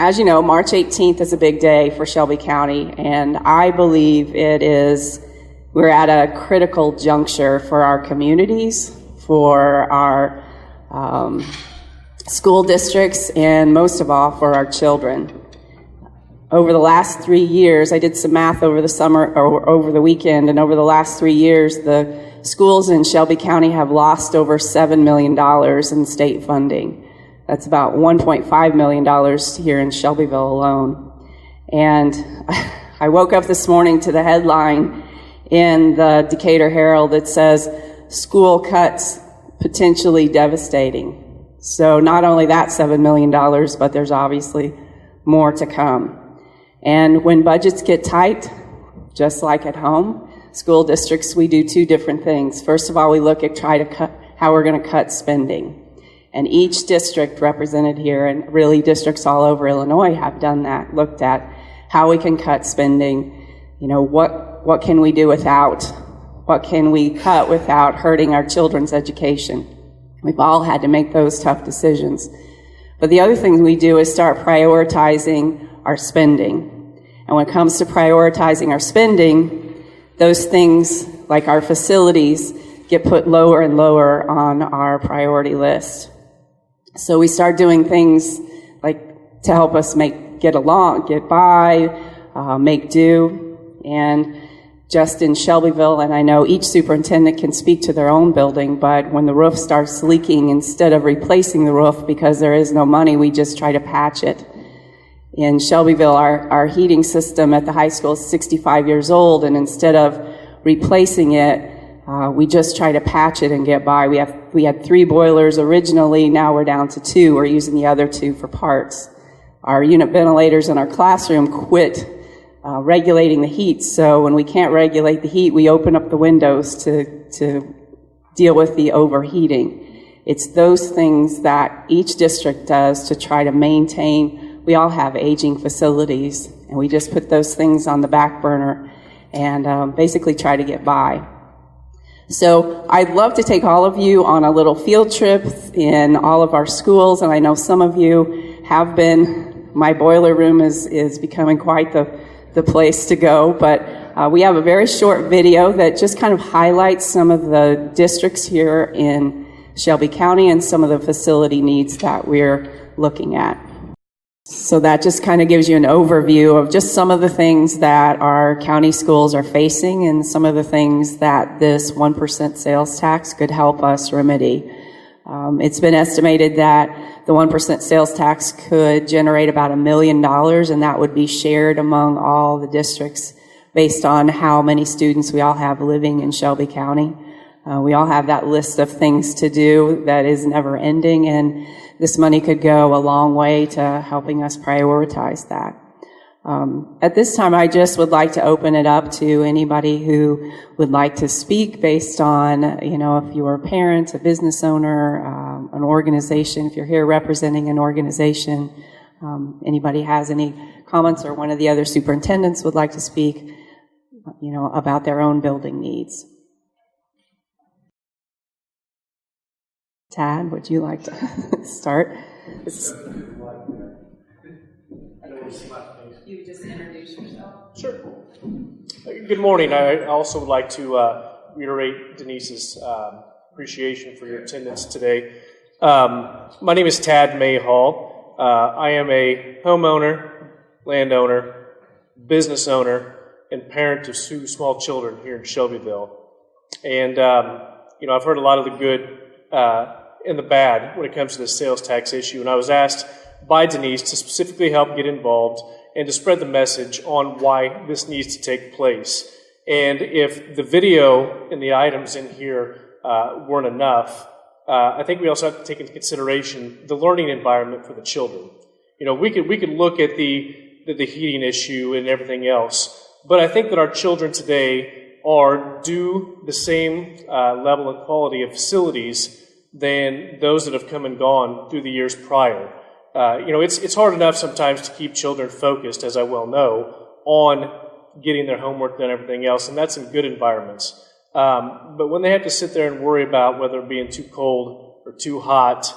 As you know, March 18th is a big day for Shelby County, and I believe we're at a critical juncture for our communities, for our school districts, and most of all, for our children. Over the last 3 years, I did some math over the summer or over the weekend, and over the last 3 years, the schools in Shelby County have lost over $7 million in state funding. That's about $1.5 million here in Shelbyville alone. And I woke up this morning to the headline in the Decatur Herald that says, "School cuts potentially devastating." So not only that $7 million, but there's obviously more to come. And when budgets get tight, just like at home, school districts, we do two different things. First of all, we look at how we're going to cut spending. And each district represented here, and really districts all over Illinois have done that, looked at how we can cut spending. You know, what can we do without? What can we cut without hurting our children's education? We've all had to make those tough decisions. But the other thing we do is start prioritizing our spending. And when it comes to prioritizing our spending, those things like our facilities get put lower and lower on our priority list. So we start doing things like to help us get by, make do. And just in Shelbyville, and I know each superintendent can speak to their own building, but when the roof starts leaking, instead of replacing the roof because there is no money, we just try to patch it. In Shelbyville, our heating system at the high school is 65 years old, and instead of replacing it, we just try to patch it and get by. We had 3 boilers originally, now we're down to 2. We're using the other 2 for parts. Our unit ventilators in our classroom quit regulating the heat, so when we can't regulate the heat, we open up the windows to deal with the overheating. It's those things that each district does to try to maintain. We all have aging facilities, and we just put those things on the back burner and basically try to get by. So I'd love to take all of you on a little field trip in all of our schools, and I know some of you have been. My boiler room is becoming quite the place to go, but we have a very short video that just kind of highlights some of the districts here in Shelby County and some of the facility needs that we're looking at. So that just kind of gives you an overview of just some of the things that our county schools are facing and some of the things that this 1% sales tax could help us remedy. It's been estimated that the 1% sales tax could generate about $1 million, and that would be shared among all the districts based on how many students we all have living in Shelby County. We all have that list of things to do that is never ending, and this money could go a long way to helping us prioritize that. At this time, I just would like to open it up to anybody who would like to speak based on, if you're a parent, a business owner, an organization, if you're here representing an organization, anybody has any comments, or one of the other superintendents would like to speak, about their own building needs. Tad, would you like to start? You just introduce yourself. Sure. Good morning. I also would like to reiterate Denise's appreciation for your attendance today. My name is Tad Mayhall. I am a homeowner, landowner, business owner, and parent of 2 small children here in Shelbyville. And, I've heard a lot of the good and the bad when it comes to the sales tax issue. And I was asked by Denise to specifically help get involved and to spread the message on why this needs to take place. And if the video and the items in here weren't enough, I think we also have to take into consideration the learning environment for the children. We could look at the heating issue and everything else, but I think that our children today are due the same level and quality of facilities than those that have come and gone through the years prior. It's hard enough sometimes to keep children focused, as I well know, on getting their homework done and everything else, and that's in good environments. But when they have to sit there and worry about whether being too cold or too hot,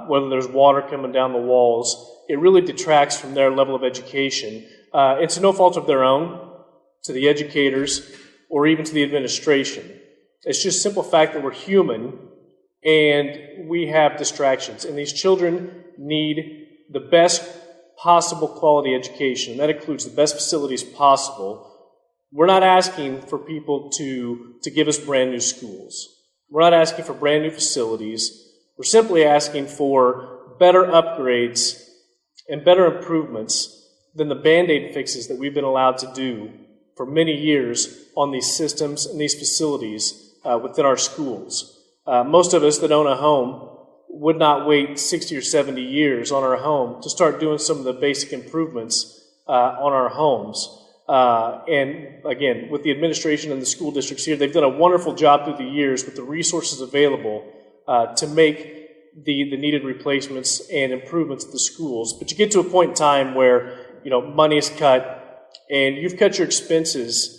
whether there's water coming down the walls, it really detracts from their level of education. It's no fault of their own, to the educators, or even to the administration. It's just simple fact that we're human and we have distractions. And these children need the best possible quality education. That includes the best facilities possible. We're not asking for people to give us brand new schools. We're not asking for brand new facilities. We're simply asking for better upgrades and better improvements than the Band-Aid fixes that we've been allowed to do for many years on these systems and these facilities within our schools. Most of us that own a home would not wait 60 or 70 years on our home to start doing some of the basic improvements on our homes. And again, with the administration and the school districts here, they've done a wonderful job through the years with the resources available to make the needed replacements and improvements to the schools. But you get to a point in time where, money is cut and you've cut your expenses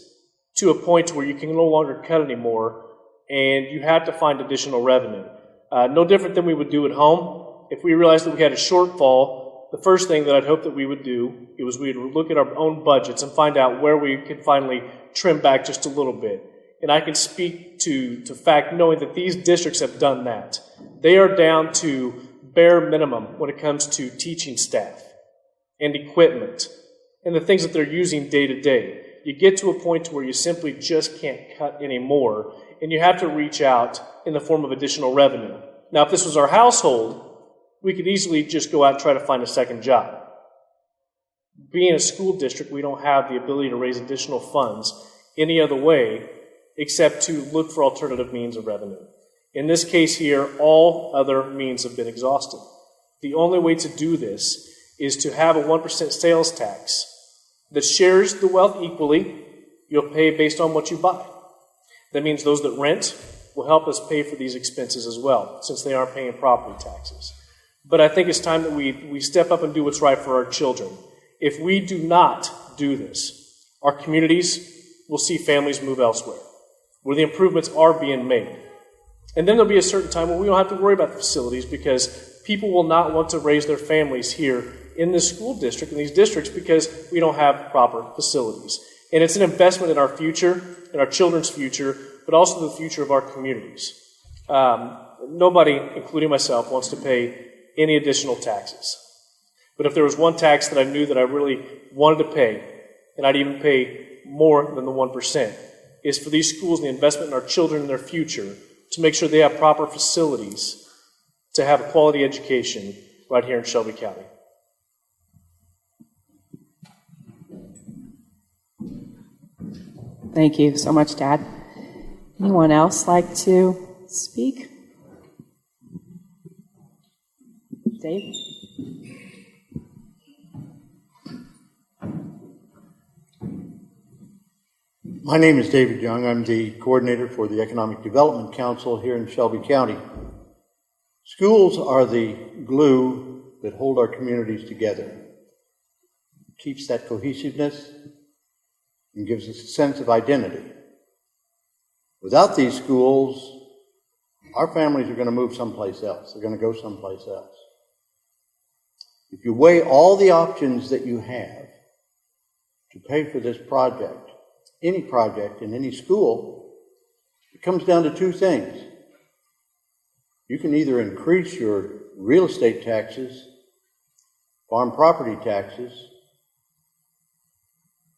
to a point where you can no longer cut anymore and you have to find additional revenue. No different than we would do at home. If we realized that we had a shortfall, the first thing that I'd hope that we would do is we'd look at our own budgets and find out where we could finally trim back just a little bit. And I can speak to fact knowing that these districts have done that. They are down to bare minimum when it comes to teaching staff and equipment and the things that they're using day to day. You get to a point where you simply just can't cut anymore, and you have to reach out in the form of additional revenue. Now, if this was our household, we could easily just go out and try to find a second job. Being a school district, we don't have the ability to raise additional funds any other way except to look for alternative means of revenue. In this case here, all other means have been exhausted. The only way to do this is to have a 1% sales tax that shares the wealth equally. You'll pay based on what you buy. That means those that rent will help us pay for these expenses as well, since they aren't paying property taxes. But I think it's time that we step up and do what's right for our children. If we do not do this, our communities will see families move elsewhere, where the improvements are being made. And then there'll be a certain time when we don't have to worry about the facilities because people will not want to raise their families here in this school district, in these districts, because we don't have proper facilities. And it's an investment in our future, in our children's future, but also the future of our communities. Nobody, including myself, wants to pay any additional taxes. But if there was one tax that I knew that I really wanted to pay, and I'd even pay more than the 1%, is for these schools and the investment in our children and their future to make sure they have proper facilities to have a quality education right here in Shelby County. Thank you so much, Dad. Anyone else like to speak? Dave? My name is David Young. I'm the coordinator for the Economic Development Council here in Shelby County. Schools are the glue that hold our communities together. It keeps that cohesiveness and gives us a sense of identity. Without these schools, our families are going to move someplace else. They're going to go someplace else. If you weigh all the options that you have to pay for this project, any project in any school, it comes down to two things. You can either increase your real estate taxes, farm property taxes,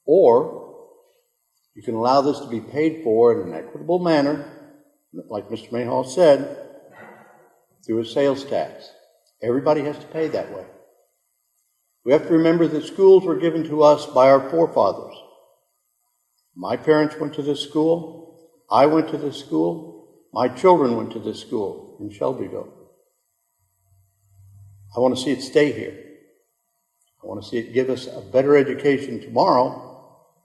or you can allow this to be paid for in an equitable manner, like Mr. Mayhall said, through a sales tax. Everybody has to pay that way. We have to remember that schools were given to us by our forefathers. My parents went to this school. I went to this school. My children went to this school in Shelbyville. I want to see it stay here. I want to see it give us a better education tomorrow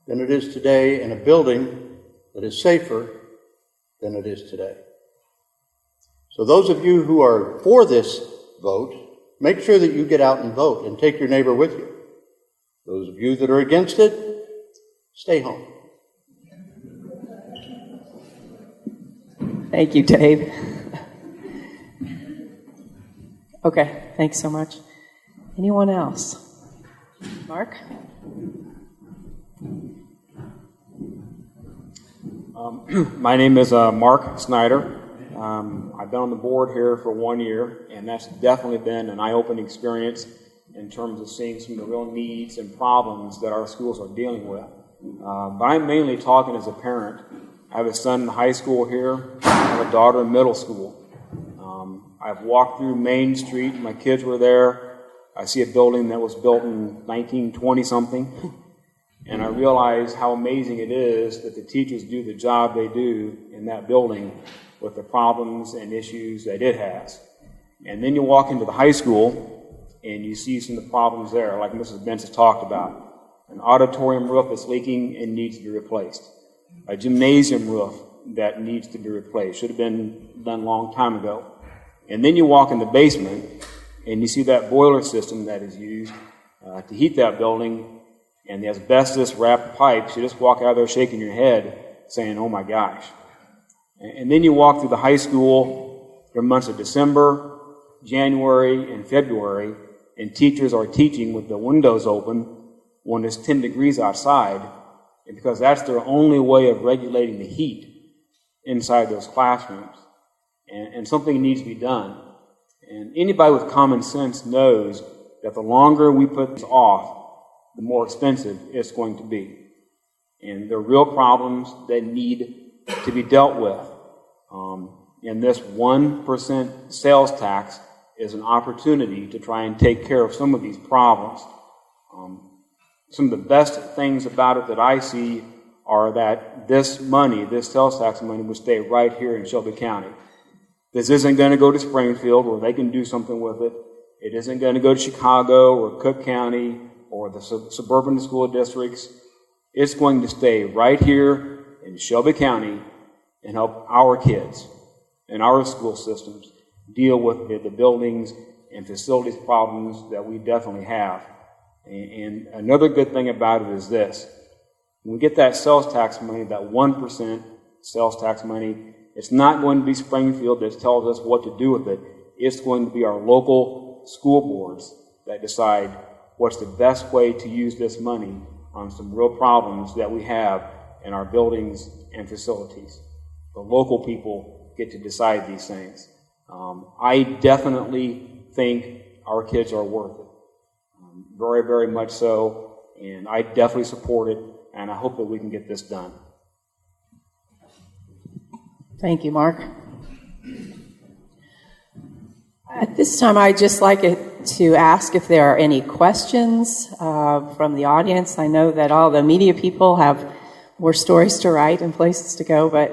than it is today in a building that is safer than it is today. So those of you who are for this vote, make sure that you get out and vote and take your neighbor with you. Those of you that are against it, stay home. Thank you, Dave. Okay, thanks so much. Anyone else? Mark? My name is Mark Snyder. I've been on the board here for 1 year, and that's definitely been an eye-opening experience in terms of seeing some of the real needs and problems that our schools are dealing with. But I'm mainly talking as a parent. I have a son in high school here. I have a daughter in middle school. I've walked through Main Street. My kids were there. I see a building that was built in 1920-something. And I realize how amazing it is that the teachers do the job they do in that building with the problems and issues that it has. And then you walk into the high school and you see some of the problems there, like Mrs. Benz has talked about. An auditorium roof that's leaking and needs to be replaced. A gymnasium roof that needs to be replaced. Should have been done a long time ago. And then you walk in the basement and you see that boiler system that is used to heat that building, and the asbestos-wrapped pipes. You just walk out there shaking your head saying, oh my gosh. And then you walk through the high school for months of December, January, and February, and teachers are teaching with the windows open when it's 10 degrees outside, and because that's their only way of regulating the heat inside those classrooms. And something needs to be done. And anybody with common sense knows that the longer we put this off, the more expensive it's going to be. And there are real problems that need to be dealt with. And this 1% sales tax is an opportunity to try and take care of some of these problems. Some of the best things about it that I see are that this money, this sales tax money, will stay right here in Shelby County. This isn't going to go to Springfield where they can do something with it. It isn't going to go to Chicago or Cook County or the suburban school districts. It's going to stay right here in Shelby County and help our kids and our school systems deal with the buildings and facilities problems that we definitely have. And another good thing about it is this. When we get that sales tax money, that 1% sales tax money, it's not going to be Springfield that tells us what to do with it. It's going to be our local school boards that decide what's the best way to use this money on some real problems that we have in our buildings and facilities. The local people get to decide these things. I definitely think our kids are worth it. Very, very much so. And I definitely support it. And I hope that we can get this done. Thank you, Mark. At this time, I'd just like to ask if there are any questions from the audience. I know that all the media people have more stories to write and places to go, but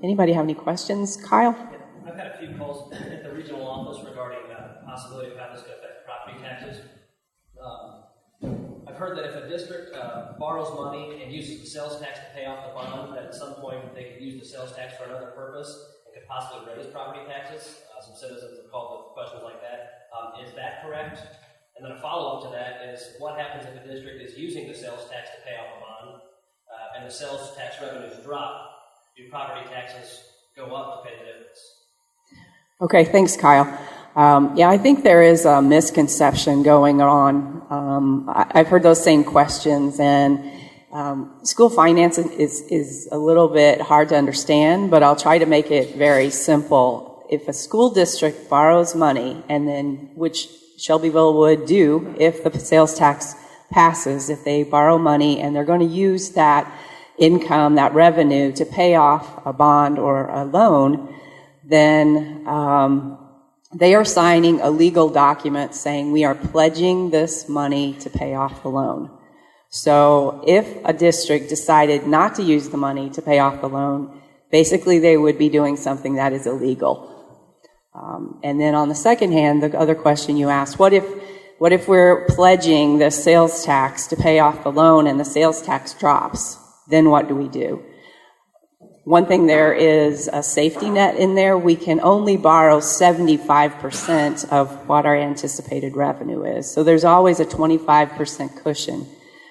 anybody have any questions? Kyle? I've had a few calls at the regional office regarding the possibility of how this could affect property taxes. I've heard that if a district borrows money and uses the sales tax to pay off the bond, that at some point they could use the sales tax for another purpose and could possibly raise property taxes. Some citizens have called with questions like that. Is that correct? And then a follow-up to that is, what happens if a district is using the sales tax to pay off a bond and the sales tax revenues drop? Do property taxes go up to pay the difference? Okay, thanks, Kyle. I think there is a misconception going on. I've heard those same questions, and school finance is a little bit hard to understand, but I'll try to make it very simple. If a school district borrows money, and then which Shelbyville would do if the sales tax passes, if they borrow money and they're going to use that income, that revenue, to pay off a bond or a loan, then they are signing a legal document saying we are pledging this money to pay off the loan. So if a district decided not to use the money to pay off the loan, basically they would be doing something that is illegal. And then on the second hand, the other question you asked, what if we're pledging the sales tax to pay off the loan and the sales tax drops? Then what do we do? One thing, there is a safety net in there. We can only borrow 75% of what our anticipated revenue is. So there's always a 25% cushion.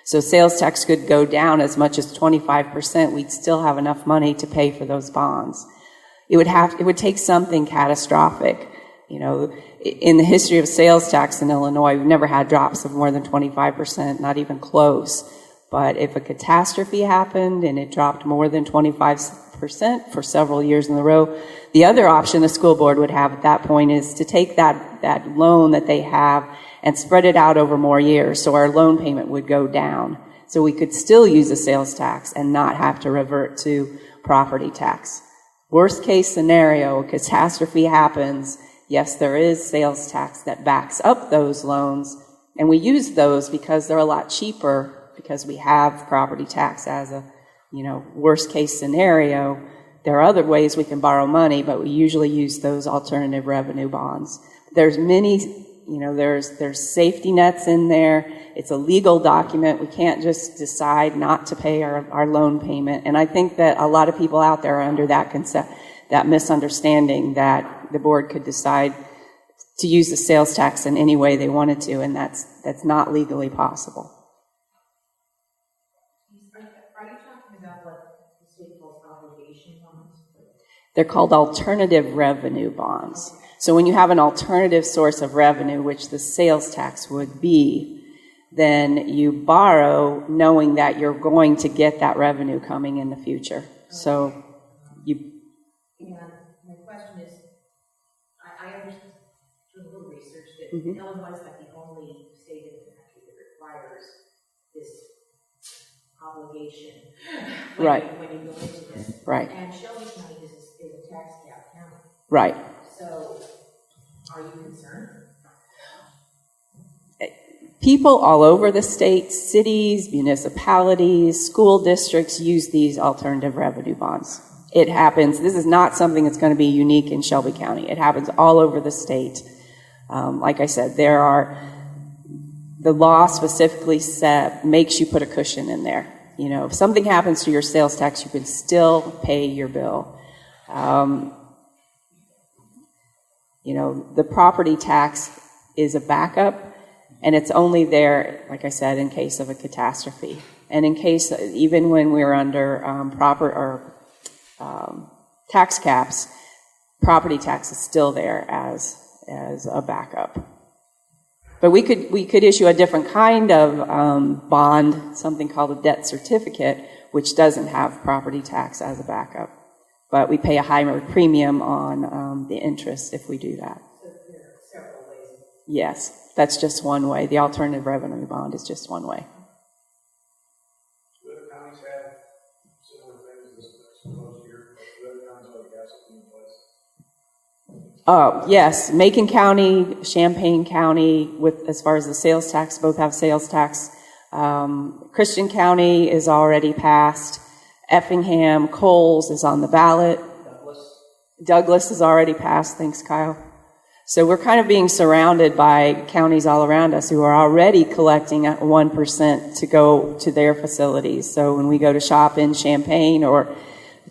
So sales tax could go down as much as 25%. We'd still have enough money to pay for those bonds. It would take something catastrophic You know, in the history of sales tax in Illinois, we've never had drops of more than 25%, not even close. But if a catastrophe happened and it dropped more than 25% for several years in a row, the other option the school board would have at that point is to take that loan that they have and spread it out over more years, so our loan payment would go down. So we could still use a sales tax and not have to revert to property tax. Worst case scenario, a catastrophe happens, yes, there is sales tax that backs up those loans, and we use those because they're a lot cheaper because we have property tax as a, worst case scenario. There are other ways we can borrow money, but we usually use those alternative revenue bonds. There's many, there's safety nets in there. It's a legal document. We can't just decide not to pay our loan payment. And I think that a lot of people out there are under that that misunderstanding that the board could decide to use the sales tax in any way they wanted to, and that's not legally possible. Are you talking about what the state calls obligation bonds? They're called alternative revenue bonds. So when you have an alternative source of revenue, which the sales tax would be, then you borrow knowing that you're going to get that revenue coming in the future. So you... And my question is, I understand through a little research that Illinois is like the only state in the country that requires this obligation when you go into this. Right. And Shelby County is a tax cap county. Right. So are you concerned? People all over the state, cities, municipalities, school districts use these alternative revenue bonds. It happens. This is not something that's going to be unique in Shelby County. It happens all over the state. Like I said, the law specifically makes you put a cushion in there. If something happens to your sales tax, you can still pay your bill. The property tax is a backup, and it's only there, like I said, in case of a catastrophe. And in case, even when we're under tax caps, property tax is still there as a backup. But we could issue a different kind of bond, something called a debt certificate, which doesn't have property tax as a backup. But we pay a higher premium on the interest if we do that. So there are several ways. Yes, that's just one way. The alternative revenue bond is just one way. Do other counties have similar things as proposed here? Do other counties already have something in place? Yes, Macon County, Champaign County, as far as the sales tax, both have sales tax. Christian County is already passed. Effingham, Coles is on the ballot. Douglas is already passed. Thanks, Kyle. So we're kind of being surrounded by counties all around us who are already collecting at 1% to go to their facilities. So when we go to shop in Champaign or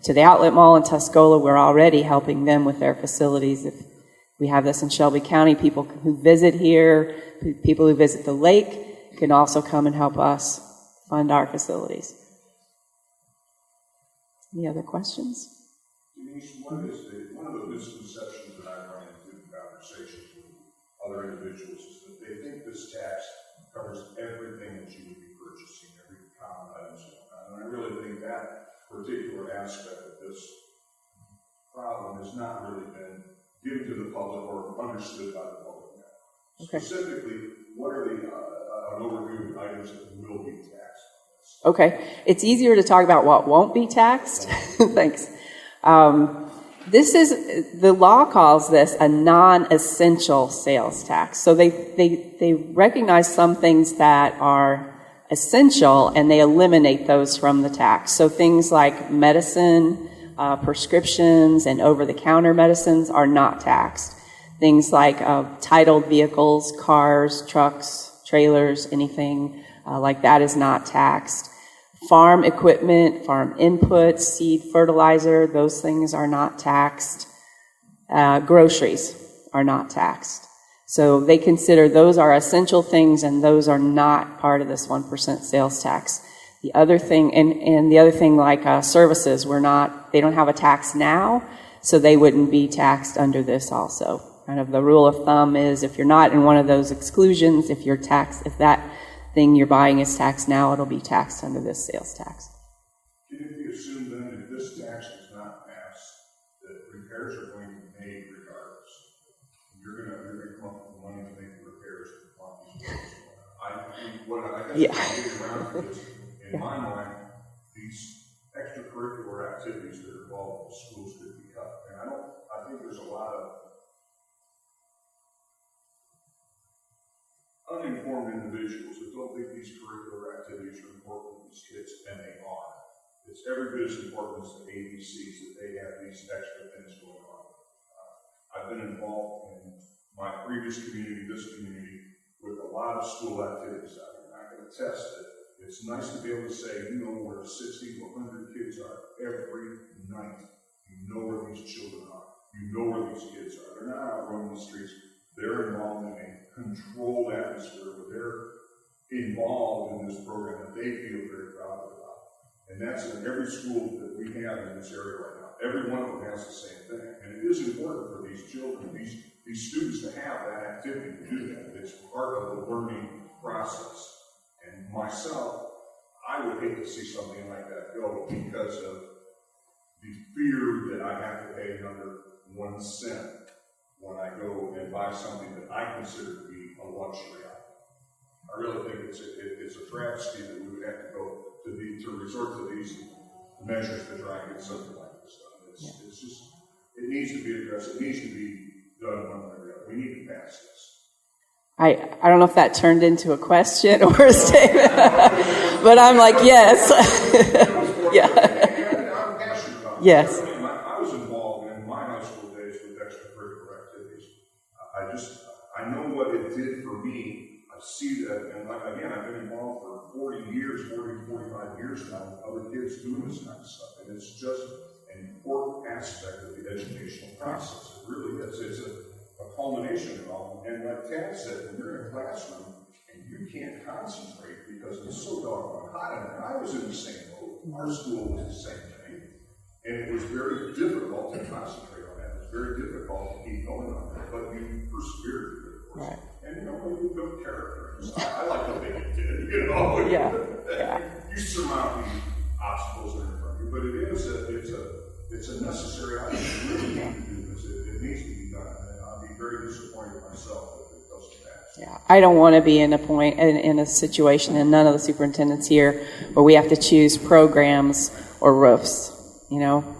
to the outlet mall in Tuscola, we're already helping them with their facilities. If we have this in Shelby County, people who visit here, people who visit the lake can also come and help us fund our facilities. Any other questions? Denise, one of the misconceptions that I run into in conversations with other individuals is that they think this tax covers everything that you would be purchasing, every common item. And I really think that particular aspect of this problem has not really been given to the public or understood by the public yet. Okay. Specifically, what are an overview of items that will be taxed? Okay. It's easier to talk about what won't be taxed. Thanks. The law calls this a non-essential sales tax. So they recognize some things that are essential and they eliminate those from the tax. So things like medicine, prescriptions, and over-the-counter medicines are not taxed. Things like titled vehicles, cars, trucks, trailers, anything like that is not taxed. Farm equipment, farm inputs, seed, fertilizer, those things are not taxed. Groceries are not taxed. So they consider those are essential things and those are not part of this 1% sales tax. The other thing, and the other thing like services, they don't have a tax now, so they wouldn't be taxed under this also. kind of the rule of thumb is if you're not in one of those exclusions, if that thing you're buying is taxed now, it'll be taxed under this sales tax. Can it be assumed then that if this tax does not pass, that repairs are going to be made regardless? You're going to come up with the money to make the repairs on these roads. I guess I'm getting around to this, in my mind, these extracurricular activities that are involved with schools could be cut. And I think there's a lot of uninformed individuals that don't think these curricular activities are important to these kids, and they are. It's every bit as important as the ABCs that they have these extra things going on. I've been involved in my previous community, this community, with a lot of school activities out there. And I can attest that it's nice to be able to say, you know where 60 to 100 kids are every night. You know where these children are. You know where these kids are. They're not out roaming the streets. They're involved in a controlled atmosphere where they're involved in this program that they feel very proud about. And that's in every school that we have in this area right now. Every one of them has the same thing. And it is important for these children, these students to have that activity to do that. It's part of the learning process. And myself, I would hate to see something like that go because of the fear that I have to pay another 1 cent when I go and buy something that I consider to be a luxury item. I really think it's a travesty that we would have to go to resort to these measures to try and get something like this done. It's just, it needs to be addressed. It needs to be done one way or the other. We need to pass this. I don't know if that turned into a question or a statement, but I'm like, yes. Yeah. Yes. I was involved in my high school days with extracurricular activities. I know what it did for me. I see that, and again, I've been involved for 40 years, 45 years now with other kids doing this kind of stuff. And it's just an important aspect of the educational process. It really is. It's a culmination of all. And like Tad said, when you're in a classroom and you can't concentrate because it's so doggone hot in there. I was in the same boat. Our school was the same thing. And it was very difficult to concentrate on that. It was very difficult to keep going on that. But you persevered through it, of course. Right. And you know, you built character. I like the thing you did, you know. Yeah. You surmount the obstacles that are in front of you. But it's a necessary item. You really need to do this. It needs to be done. And I'll be very disappointed myself if it doesn't pass. Yeah, I don't want to be in a situation, and none of the superintendents here, where we have to choose programs or roofs. You know,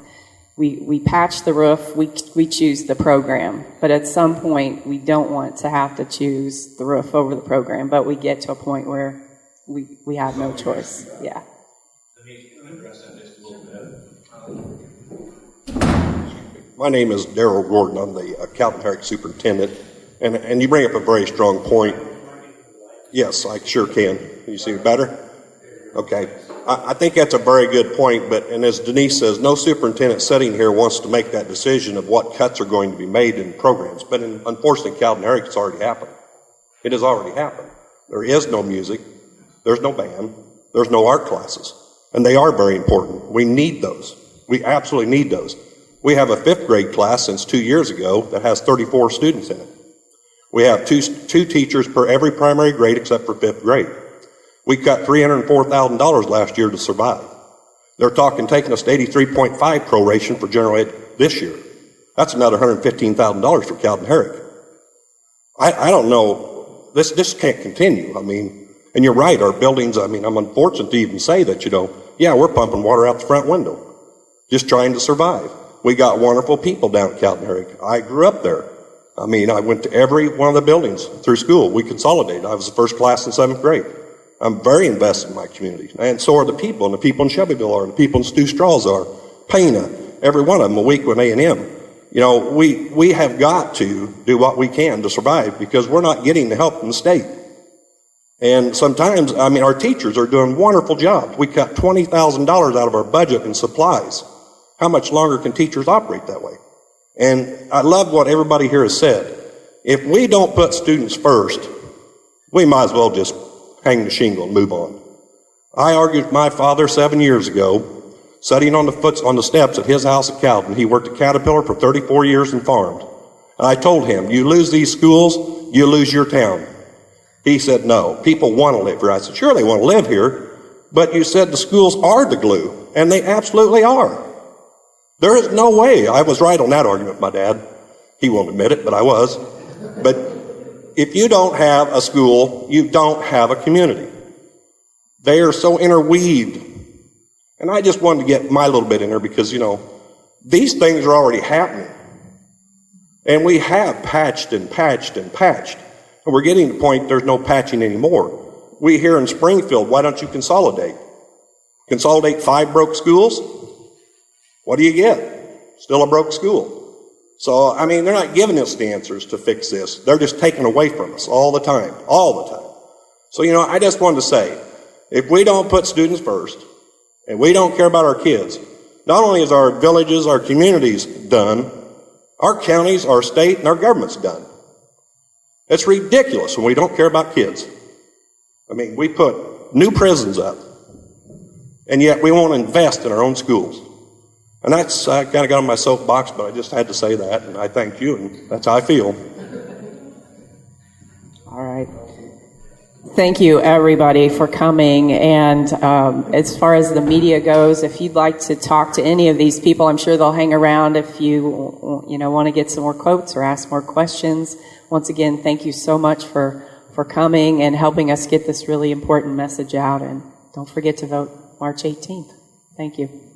we patch the roof, we choose the program, but at some point we don't want to have to choose the roof over the program. But we get to a point where we have no choice. Yeah. My name is Darrell Gordon. I'm the Calvin-Herrick superintendent. And you bring up a very strong point. Yes, I sure can. Can you see me better? Okay. I think that's a very good point, and as Denise says, no superintendent sitting here wants to make that decision of what cuts are going to be made in programs. But unfortunately, Calvin-Herrick, it's already happened. It has already happened. There is no music. There's no band. There's no art classes. And they are very important. We need those. We absolutely need those. We have a 5th grade class since 2 years ago that has 34 students in it. We have two teachers per every primary grade except for 5th grade. We cut $304,000 last year to survive. They're talking taking us to 83.5 proration for general ed this year. That's another $115,000 for Calvin-Herrick. I don't know. This can't continue. I mean, and you're right, our buildings, I mean, I'm unfortunate to even say that, you know, yeah, we're pumping water out the front window, just trying to survive. We got wonderful people down at Calvin-Herrick. I grew up there. I mean, I went to every one of the buildings through school. We consolidated. I was the first class in 7th grade. I'm very invested in my community. And so are the people. And the people in Shelbyville are. And the people in Stu Straws are. Pana, every one of them, a week with A&M. You know, we have got to do what we can to survive because we're not getting the help from the state. And sometimes, I mean, our teachers are doing wonderful jobs. We cut $20,000 out of our budget in supplies. How much longer can teachers operate that way? And I love what everybody here has said. If we don't put students first, we might as well just hang the shingle and move on. I argued with my father 7 years ago, sitting on the steps at his house at Calvin. He worked at Caterpillar for 34 years and farmed. And I told him, you lose these schools, you lose your town. He said, no, people want to live here. I said, sure, they want to live here, but you said the schools are the glue, and they absolutely are. There is no way. I was right on that argument with my dad. He won't admit it, but I was. But if you don't have a school, you don't have a community. They are so interweaved. And I just wanted to get my little bit in there because, these things are already happening. And we have patched and patched and patched. And we're getting to the point there's no patching anymore. We here in Springfield, why don't you consolidate? Consolidate 5 broke schools? What do you get? Still a broke school. So, they're not giving us the answers to fix this. They're just taking away from us all the time. So, I just wanted to say, if we don't put students first, and we don't care about our kids, not only is our villages, our communities done, our counties, our state, and our government's done. It's ridiculous when we don't care about kids. We put new prisons up, and yet we won't invest in our own schools. And I kind of got on my soapbox, but I just had to say that, and I thank you, and that's how I feel. All right. Thank you, everybody, for coming. And as far as the media goes, if you'd like to talk to any of these people, I'm sure they'll hang around if you want to get some more quotes or ask more questions. Once again, thank you so much for coming and helping us get this really important message out. And don't forget to vote March 18th. Thank you.